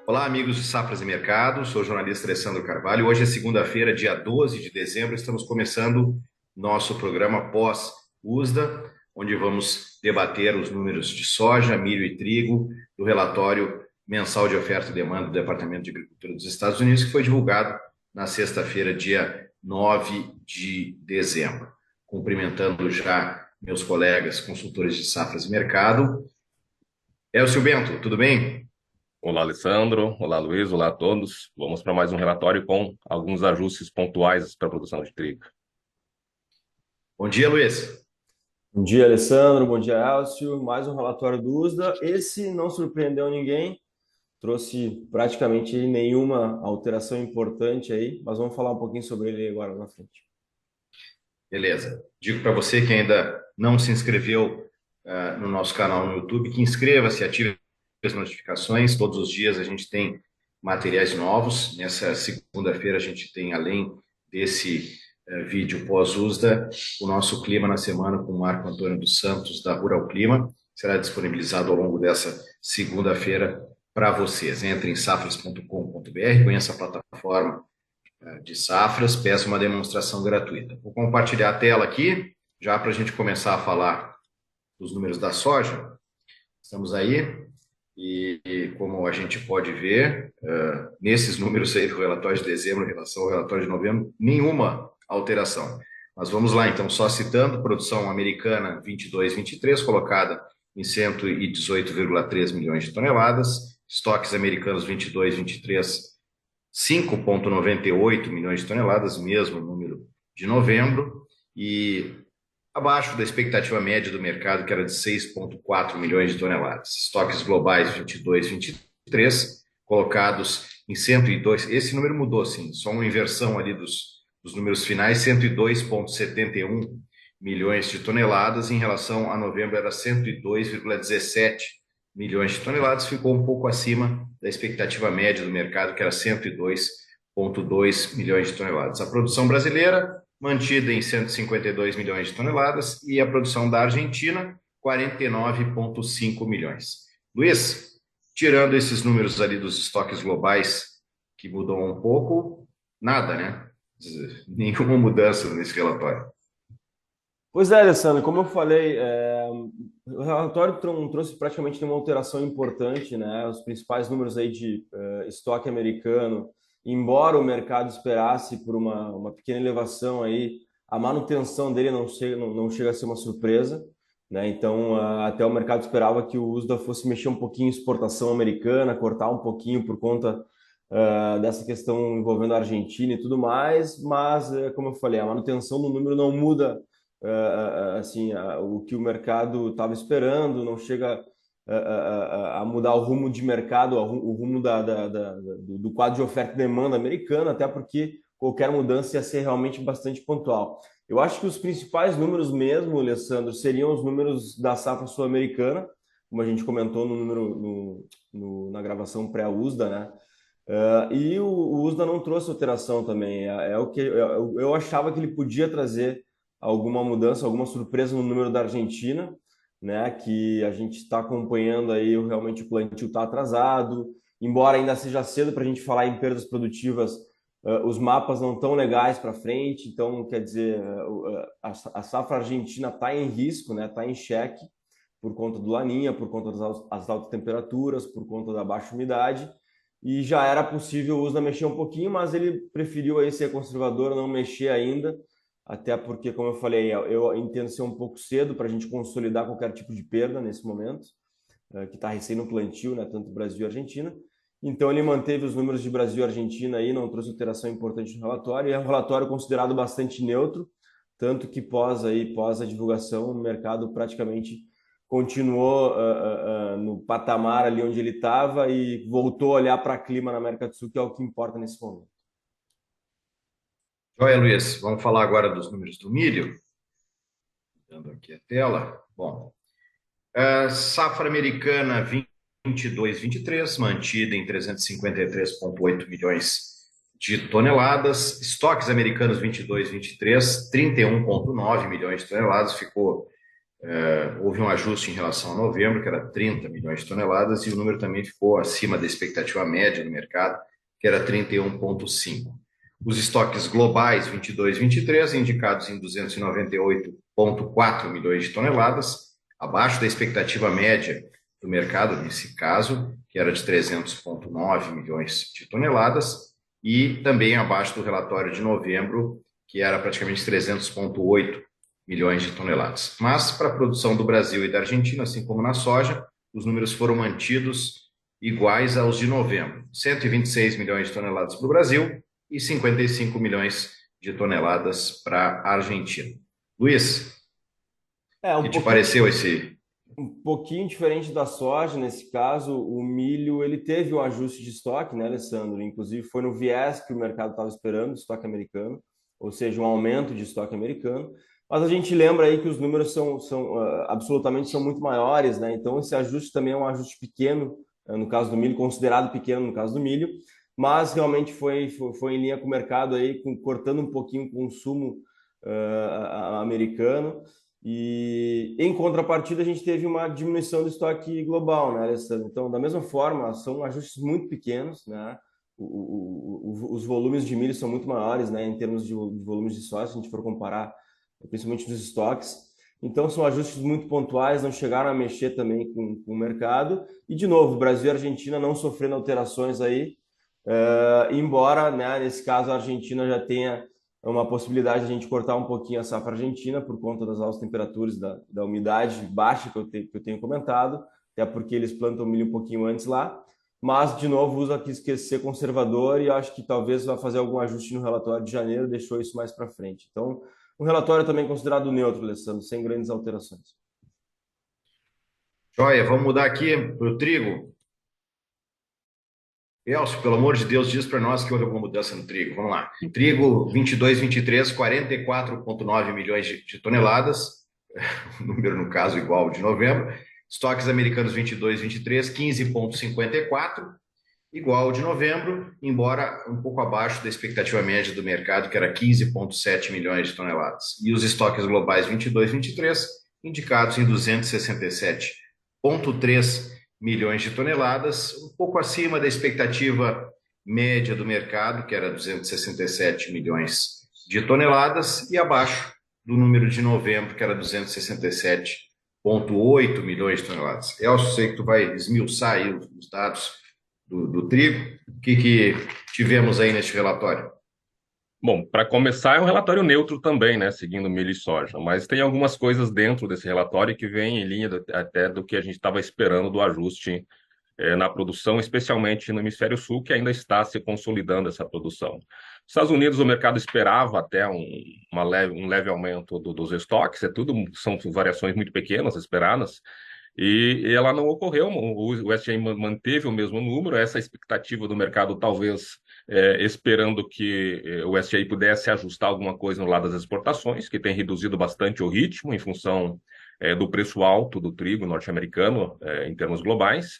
Olá, amigos de Safras e Mercado. Sou o jornalista Alessandro Carvalho. Hoje é segunda-feira, dia 12 de dezembro. Estamos começando nosso programa pós-USDA, onde vamos debater os números de soja, milho e trigo do relatório mensal de oferta e demanda do Departamento de Agricultura dos Estados Unidos, que foi divulgado na sexta-feira, dia 9 de dezembro. Cumprimentando já meus colegas consultores de Safras e Mercado. Elcio Bento, tudo bem? Olá, Alessandro. Olá, Luiz. Olá a todos. Vamos para mais um relatório com alguns ajustes pontuais para a produção de trigo. Bom dia, Luiz. Bom dia, Alessandro. Bom dia, Elcio. Mais um relatório do USDA. Esse não surpreendeu ninguém, trouxe praticamente nenhuma alteração importante aí, mas vamos falar um pouquinho sobre ele agora na frente. Beleza. Digo para você que ainda não se inscreveu no nosso canal no YouTube, que inscreva-se, ative as notificações. Todos os dias a gente tem materiais novos. Nessa segunda-feira a gente tem, além desse vídeo pós-USDA, o nosso Clima na Semana com o Marco Antônio dos Santos, da Rural Clima. Será disponibilizado ao longo dessa segunda-feira para vocês. Entre em safras.com.br, conheça a plataforma de safras, peço uma demonstração gratuita. Vou compartilhar a tela aqui, já para a gente começar a falar dos números da soja. Estamos aí, e como a gente pode ver, nesses números aí do relatório de dezembro em relação ao relatório de novembro, nenhuma alteração. Mas vamos lá, então, só citando, produção americana 22-23, colocada em 118,3 milhões de toneladas, estoques americanos 22-23, 5,98 milhões de toneladas, mesmo número de novembro, e abaixo da expectativa média do mercado, que era de 6,4 milhões de toneladas. Estoques globais 22, 23, colocados em 102. Esse número mudou, sim, só uma inversão ali dos números finais, 102,71 milhões de toneladas, em relação a novembro era 102,17 milhões de toneladas, ficou um pouco acima da expectativa média do mercado, que era 102,2 milhões de toneladas. A produção brasileira, mantida em 152 milhões de toneladas, e a produção da Argentina, 49,5 milhões. Luiz, tirando esses números ali dos estoques globais, que mudou um pouco, nada, né? Nenhuma mudança nesse relatório. Pois é, Alessandro, como eu falei, o relatório trouxe praticamente nenhuma alteração importante, né? Os principais números aí de estoque americano, embora o mercado esperasse por uma pequena elevação aí, a manutenção dele não chega a ser uma surpresa, né? Então, até o mercado esperava que o USDA fosse mexer um pouquinho em exportação americana, cortar um pouquinho por conta dessa questão envolvendo a Argentina e tudo mais, mas, como eu falei, a manutenção do número não muda assim, o que o mercado estava esperando, não chega a mudar o rumo de mercado, o rumo do quadro de oferta e demanda americano, até porque qualquer mudança ia ser realmente bastante pontual. Eu acho que os principais números mesmo, Alessandro, seriam os números da safra sul-americana, como a gente comentou no número na gravação pré-USDA, né? E o USDA não trouxe alteração também. É o que eu achava que ele podia trazer alguma mudança, alguma surpresa no número da Argentina, né? Que a gente está acompanhando aí, realmente o plantio está atrasado, embora ainda seja cedo para a gente falar em perdas produtivas, os mapas não estão legais para frente, então quer dizer, a safra argentina está em risco, né? Está em xeque por conta do Laninha, por conta das altas temperaturas, por conta da baixa umidade. E já era possível o USDA mexer um pouquinho, mas ele preferiu aí ser conservador, não mexer ainda, até porque, como eu falei, eu entendo ser um pouco cedo para a gente consolidar qualquer tipo de perda nesse momento, que está recém no plantio, né, tanto Brasil e Argentina. Então ele manteve os números de Brasil e Argentina aí, não trouxe alteração importante no relatório, e é um relatório considerado bastante neutro, tanto que pós a divulgação, o mercado praticamente continuou no patamar ali onde ele estava e voltou a olhar para clima na América do Sul, que é o que importa nesse momento. Joia, Luiz, vamos falar agora dos números do milho. Dando aqui a tela. Bom, safra americana 22-23, mantida em 353,8 milhões de toneladas. Estoques americanos 22-23, 31,9 milhões de toneladas, ficou houve um ajuste em relação a novembro, que era 30 milhões de toneladas, e o número também ficou acima da expectativa média do mercado, que era 31,5. Os estoques globais 22-23, indicados em 298,4 milhões de toneladas, abaixo da expectativa média do mercado, nesse caso, que era de 300,9 milhões de toneladas, e também abaixo do relatório de novembro, que era praticamente 300,8 milhões de toneladas. Mas, para a produção do Brasil e da Argentina, assim como na soja, os números foram mantidos iguais aos de novembro. 126 milhões de toneladas para o Brasil e 55 milhões de toneladas para a Argentina. Luiz, o que te pareceu esse? Um pouquinho diferente da soja, nesse caso, o milho ele teve um ajuste de estoque, né, Alessandro? Inclusive foi no viés que o mercado estava esperando, estoque americano, ou seja, um aumento de estoque americano. Mas a gente lembra aí que os números absolutamente são muito maiores, né? Então esse ajuste também é um ajuste pequeno, no caso do milho, considerado pequeno no caso do milho, mas realmente foi em linha com o mercado aí, cortando um pouquinho o consumo americano. E em contrapartida, a gente teve uma diminuição do estoque global, né, Alessandro? Então, da mesma forma, são ajustes muito pequenos, né? Os volumes de milho são muito maiores, né, em termos de volumes de soja, se a gente for comparar, principalmente nos estoques. Então, são ajustes muito pontuais, não chegaram a mexer também com o mercado. E, de novo, Brasil e Argentina não sofrendo alterações aí, embora, né, nesse caso, a Argentina já tenha uma possibilidade de a gente cortar um pouquinho a safra argentina por conta das altas temperaturas, da umidade baixa que eu tenho comentado, até porque eles plantam milho um pouquinho antes lá. Mas, de novo, usa aqui ser conservador e acho que talvez vá fazer algum ajuste no relatório de janeiro, deixou isso mais para frente. Então, um relatório também considerado neutro, Alessandro, sem grandes alterações. Joia, vamos mudar aqui para o trigo. Elcio, pelo amor de Deus, diz para nós que houve alguma mudança no trigo. Vamos lá. Trigo 22-23, 44,9 milhões de toneladas, número no caso igual ao de novembro. Estoques americanos 22-23, 15,54, igual ao de novembro, embora um pouco abaixo da expectativa média do mercado, que era 15,7 milhões de toneladas. E os estoques globais 22-23, indicados em 267,3 milhões de toneladas, um pouco acima da expectativa média do mercado, que era 267 milhões de toneladas, e abaixo do número de novembro, que era 267,8 milhões de toneladas. Elcio, sei que tu vai esmiuçar aí os dados do trigo. O que tivemos aí neste relatório? Bom, para começar, é um relatório neutro também, né, seguindo milho e soja, mas tem algumas coisas dentro desse relatório que vêm em linha até do que a gente estava esperando do ajuste na produção, especialmente no Hemisfério Sul, que ainda está se consolidando essa produção. Nos Estados Unidos, o mercado esperava até um leve aumento dos estoques, são variações muito pequenas esperadas, e ela não ocorreu. O USDA manteve o mesmo número, essa expectativa do mercado talvez esperando que o USDA pudesse ajustar alguma coisa no lado das exportações, que tem reduzido bastante o ritmo em função do preço alto do trigo norte-americano em termos globais.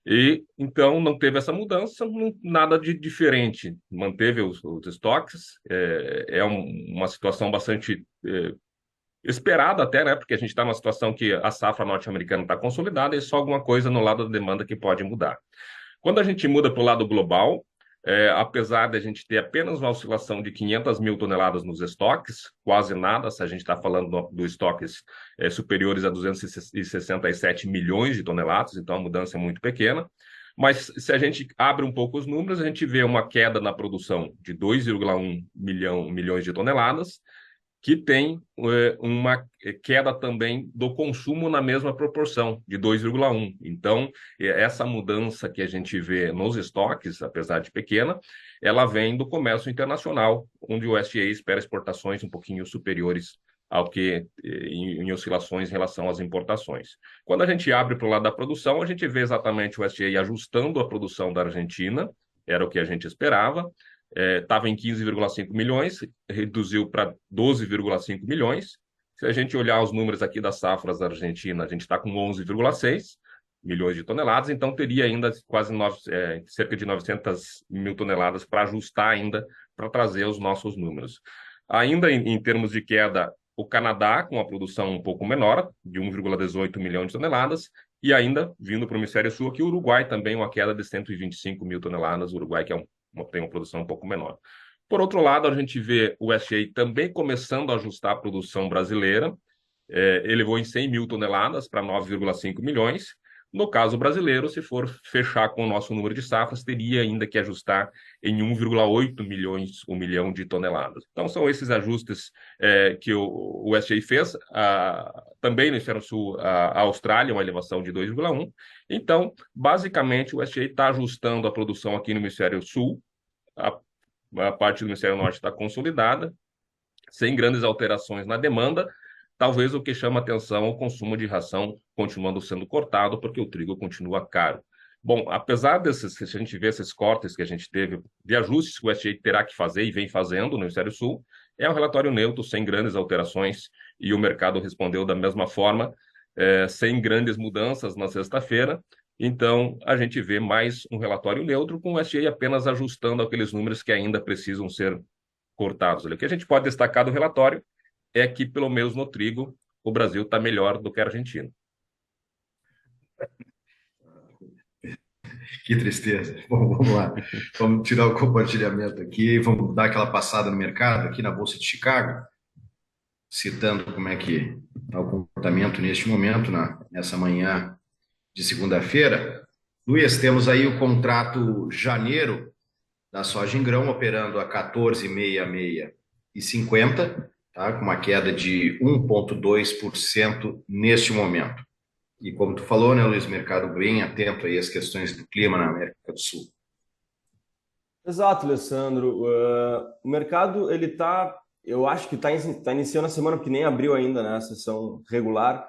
E então não teve essa mudança, nada de diferente. Manteve os estoques, uma situação bastante esperada até, né? Porque a gente está numa situação que a safra norte-americana está consolidada e só alguma coisa no lado da demanda que pode mudar. Quando a gente muda para o lado global, apesar de a gente ter apenas uma oscilação de 500 mil toneladas nos estoques, quase nada, se a gente está falando dos estoques superiores a 267 milhões de toneladas, então a mudança é muito pequena. Mas se a gente abre um pouco os números, a gente vê uma queda na produção de 2,1 milhões de toneladas, que tem uma queda também do consumo na mesma proporção, de 2,1. Então, essa mudança que a gente vê nos estoques, apesar de pequena, ela vem do comércio internacional, onde o USDA espera exportações um pouquinho superiores ao que em oscilações em relação às importações. Quando a gente abre para o lado da produção, a gente vê exatamente o USDA ajustando a produção da Argentina, era o que a gente esperava, estava em 15,5 milhões, reduziu para 12,5 milhões. Se a gente olhar os números aqui das safras da Argentina, a gente está com 11,6 milhões de toneladas, então teria ainda cerca de 900 mil toneladas para ajustar ainda, para trazer os nossos números. Ainda em termos de queda, o Canadá com a produção um pouco menor, de 1,18 milhão de toneladas, e ainda, vindo para o hemisfério sul aqui, o Uruguai também, uma queda de 125 mil toneladas, o Uruguai que tem uma produção um pouco menor. Por outro lado, a gente vê o SGA também começando a ajustar a produção brasileira, elevou em 100 mil toneladas para 9,5 milhões. No caso brasileiro, se for fechar com o nosso número de safras, teria ainda que ajustar em 1,8 milhões, 1 milhão de toneladas. Então, são esses ajustes que o SGA fez. Também no Hemisfério Sul, a Austrália, uma elevação de 2,1. Então, basicamente, o SGA está ajustando a produção aqui no Hemisfério Sul. A parte do Hemisfério Norte está consolidada, sem grandes alterações na demanda. Talvez o que chama atenção é o consumo de ração continuando sendo cortado, porque o trigo continua caro. Bom, apesar desses, se a gente vê esses cortes que a gente teve, de ajustes que o SGA terá que fazer e vem fazendo no Hemisfério Sul, é um relatório neutro, sem grandes alterações, e o mercado respondeu da mesma forma, sem grandes mudanças na sexta-feira. Então, a gente vê mais um relatório neutro, com o SGA apenas ajustando aqueles números que ainda precisam ser cortados. O que a gente pode destacar do relatório é que, pelo menos no trigo, o Brasil está melhor do que a Argentina. Que tristeza. Bom, vamos lá. Vamos tirar o compartilhamento aqui e vamos dar aquela passada no mercado, aqui na Bolsa de Chicago, citando como é que está o comportamento neste momento, nessa manhã de segunda-feira. Luiz, temos aí o contrato janeiro da soja em grão operando a 14,66,50, tá? Com uma queda de 1,2% neste momento. E como tu falou, né, Luiz, mercado bem atento aí às questões do clima na América do Sul. Exato, Alessandro. O mercado, ele está, eu acho que está iniciando a semana, porque nem abriu ainda, né, a sessão regular.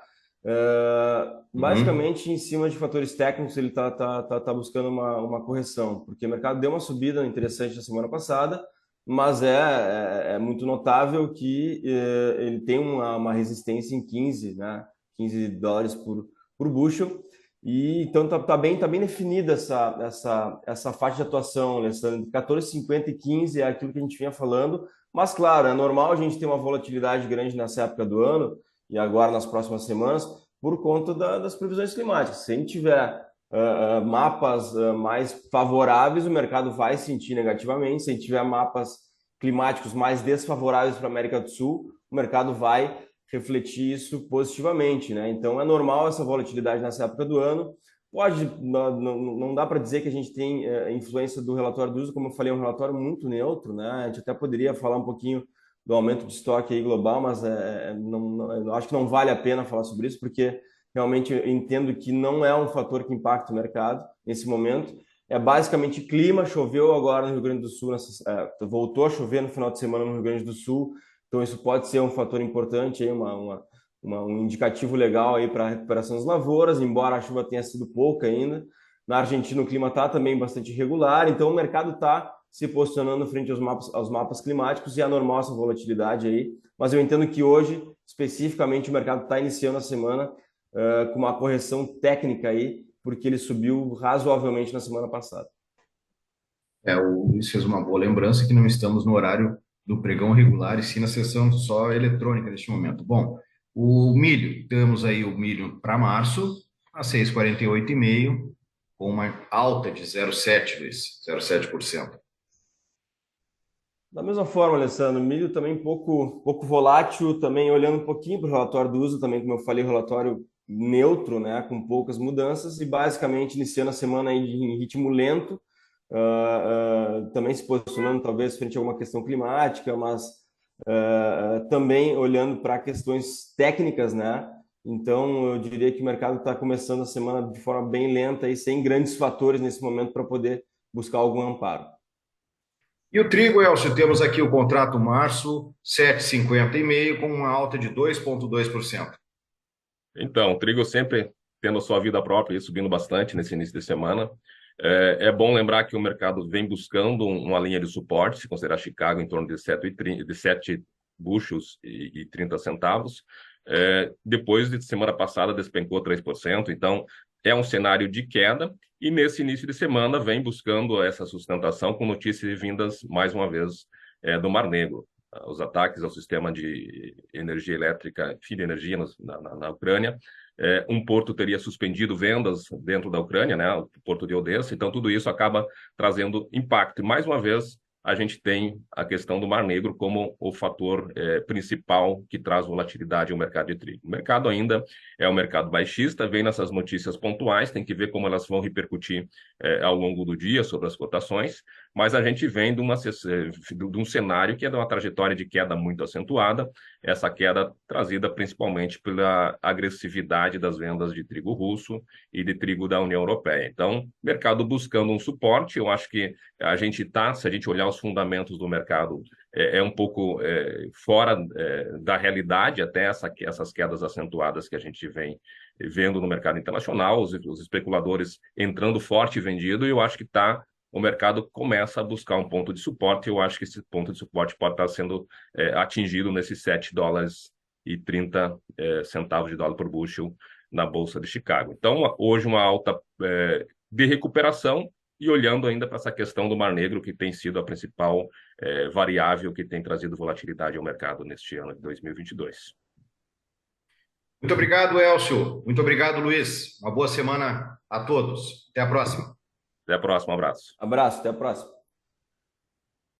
Basicamente, em cima de fatores técnicos, ele tá buscando uma correção, porque o mercado deu uma subida interessante na semana passada, mas é muito notável que ele tem uma resistência em 15, né, 15 dólares por bushel, e então tá bem definida essa faixa de atuação, Alessandro. 14,50 e 15 é aquilo que a gente vinha falando, mas claro, é normal a gente ter uma volatilidade grande nessa época do ano, e agora nas próximas semanas, por conta das previsões climáticas. Se a gente tiver mapas mais favoráveis, o mercado vai sentir negativamente. Se a gente tiver mapas climáticos mais desfavoráveis para a América do Sul, o mercado vai refletir isso positivamente, né? Então é normal essa volatilidade nessa época do ano. Não dá para dizer que a gente tem influência do relatório do uso, como eu falei, é um relatório muito neutro, né? A gente até poderia falar um pouquinho do aumento de estoque aí global, mas eu acho que não vale a pena falar sobre isso, porque realmente eu entendo que não é um fator que impacta o mercado nesse momento. É basicamente clima. Choveu agora no Rio Grande do Sul, voltou a chover no final de semana no Rio Grande do Sul, então isso pode ser um fator importante, aí, um indicativo legal aí para a recuperação das lavouras, embora a chuva tenha sido pouca ainda. Na Argentina o clima está também bastante irregular, então o mercado está se posicionando frente aos mapas climáticos, e é normal essa volatilidade aí, mas eu entendo que hoje, especificamente, o mercado está iniciando a semana com uma correção técnica aí, porque ele subiu razoavelmente na semana passada. O Luiz fez uma boa lembrança que não estamos no horário do pregão regular, e sim na sessão só eletrônica neste momento. Bom, o milho, temos aí o milho para março, a 6,48,5, com uma alta de 0,7%, Luiz, 0,7%. Da mesma forma, Alessandro, milho também pouco volátil, também olhando um pouquinho para o relatório do uso, também, como eu falei, relatório neutro, né, com poucas mudanças, e basicamente iniciando a semana aí em ritmo lento, também se posicionando talvez frente a alguma questão climática, mas também olhando para questões técnicas, né? Então eu diria que o mercado está começando a semana de forma bem lenta e sem grandes fatores nesse momento para poder buscar algum amparo. E o trigo, Elcio, temos aqui o contrato março, 7,50,5, com uma alta de 2,2%. Então, o trigo sempre tendo a sua vida própria e subindo bastante nesse início de semana. É bom lembrar que o mercado vem buscando uma linha de suporte, se considerar Chicago em torno de 7 bushels e 30 centavos. Depois de semana passada despencou 3%, então é um cenário de queda, e nesse início de semana vem buscando essa sustentação com notícias vindas, mais uma vez, do Mar Negro. os ataques ao sistema de energia elétrica, fio de energia na Ucrânia. Um porto teria suspendido vendas dentro da Ucrânia, né, o porto de Odessa, então tudo isso acaba trazendo impacto. E, mais uma vez, a gente tem a questão do Mar Negro como o fator principal que traz volatilidade ao mercado de trigo. O mercado ainda é um mercado baixista, vem nessas notícias pontuais, tem que ver como elas vão repercutir ao longo do dia sobre as cotações, mas a gente vem de um cenário que é de uma trajetória de queda muito acentuada, essa queda trazida principalmente pela agressividade das vendas de trigo russo e de trigo da União Europeia. Então, mercado buscando um suporte, eu acho que a gente está, se a gente olhar os fundamentos do mercado, um pouco fora da realidade, até essas quedas acentuadas que a gente vem vendo no mercado internacional, os especuladores entrando forte e vendido, e eu acho que o mercado começa a buscar um ponto de suporte, e eu acho que esse ponto de suporte pode estar sendo atingido nesses $7,30 de dólar por bushel na Bolsa de Chicago. Então, hoje uma alta de recuperação, e olhando ainda para essa questão do Mar Negro, que tem sido a principal variável que tem trazido volatilidade ao mercado neste ano de 2022. Muito obrigado, Elcio. Muito obrigado, Luiz. Uma boa semana a todos. Até a próxima. Até a próxima, um abraço. Abraço, até a próxima.